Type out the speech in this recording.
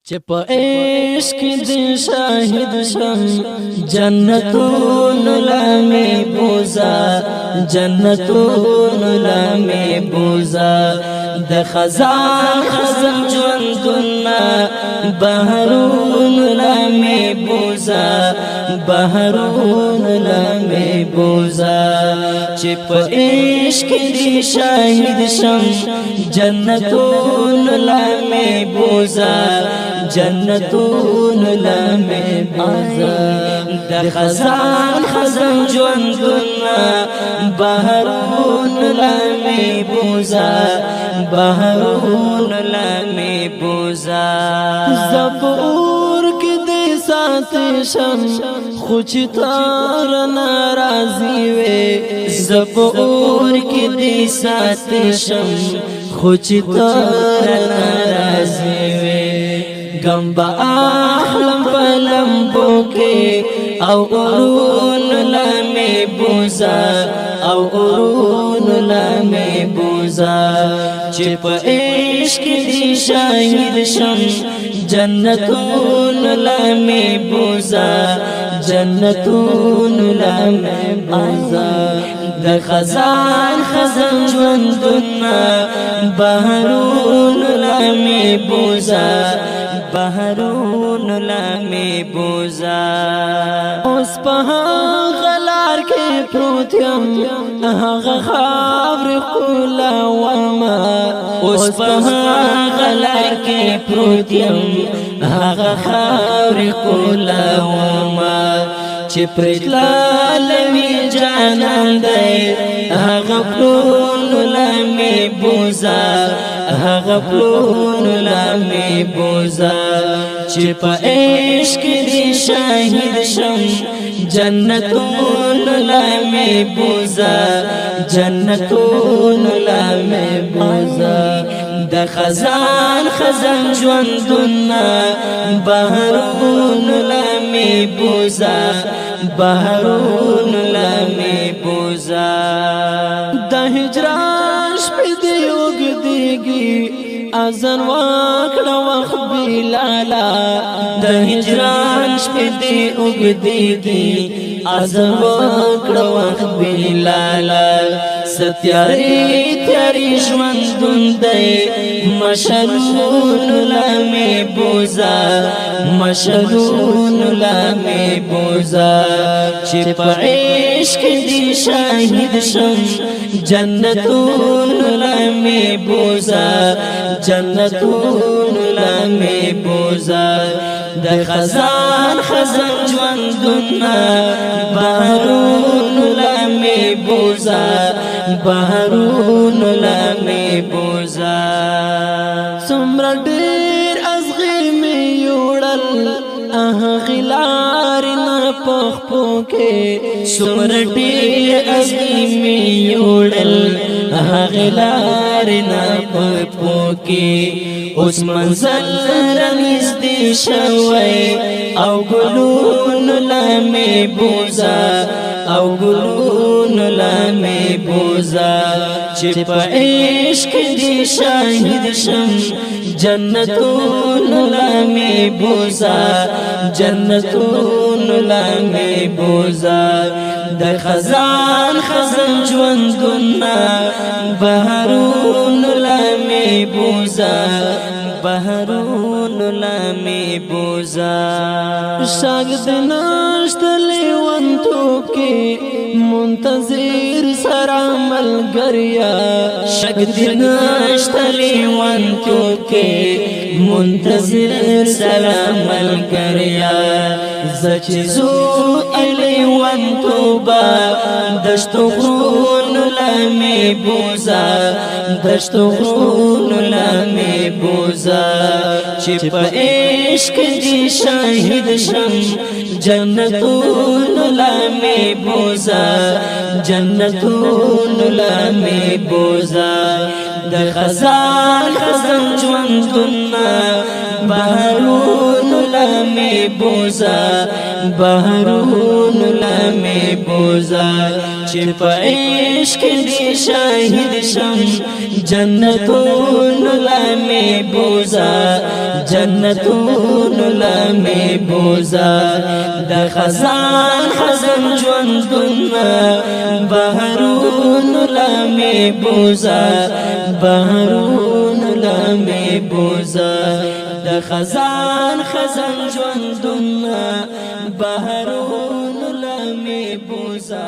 چپ عشق دی شاہد شم جنتون لامی بوزا جنتون لامی بوزا د خزان خزم جوندنا بحرون لامی بوزا بحرون لامی بوزا چپ عشق دی شاہد شم جنتون لامی بوزا جنتون لامی بوزا د خزان خزم جوندنا بحرون لامی بوزا بحرون لامی بوزا زبور کی دی ساتھ شم خوچ تار ناراضی وے زبور کی دی ساتھ شم خوچ تار ناراضی وے غم با اخلم پلمبو کے او قرون لامی بوزا او قرون لامی بوزا چپ عشق دی شاہد شم جنتون لامی بوزا جنتون لامی بوزا د خزان خزم جوندنا بحرون لامی بوزا بحرون لامی بوزا اوس په غلار کې پروت یم هغه خاور کولا وما اوس په غلار کې پروت یم هغه خاور کولا وما چې پرتلالوي جانان دی هغه پلون لامی بوزا هغه پلون لامی بوزا چې په عشق دی شاهد شم جنتون لامی بوزا جنتون لامی بوزا د خزان خزان ژوندونه بحرون لامی بوزا بحرون لامی بوزا د هجران شپې دی اوږدېږي اذن وکړه وخت بلالا د هجران شپې دی اوږدېږي اذن وکړه وخت بلالا ستیارې تیارې ژوندون دی مشلون لامی بوزا مشلون لامی بوزا چې په عشق دی شاهد شم جنتون لامی بوزا جنتون لامی بوزا د خزان خزان ژوندونه بحرون لامی بوزا بحرون لامی بوزا څومره ډېر ازغې مې یوړل غلار نه پخپو کې څومره ډېر ازغې مې یوړل غلار نه پخپو کې اوس منزل رانږدې شوی او ګلون لامی بوزا او ګلون لامی بوزا چې په عشق دی شاهد شم جنتون لامی بوزا جنتون لامی بوزا د خزان خزان ژوندونه بحرون لامی بوزا بحرون لامی بوزا شاگرد نشت لیوانتو کې منتظر سره ملګریا شاگرد نشت لیوانتو کې منتظر سره ملګریا زچزو لیوانتو با دشتو غرون لامی بوزا دشتو غرون لامی بوزا چې په عشق دی شاهد شم جنتون لامی بوزا جنتون لامی بوزا د خزان خزان ژوندونه بحرون لامی بوزا بحرون لامی بوزا چې چې په عشق دې شاهد شم جنتون لمه بوزا جنتون لمه بوزا د خزان خزان ژوندونه بهرون لمه بوزا بهرون لمه بوزا د خزان خزان ژوندونه بهرون لمه بوزا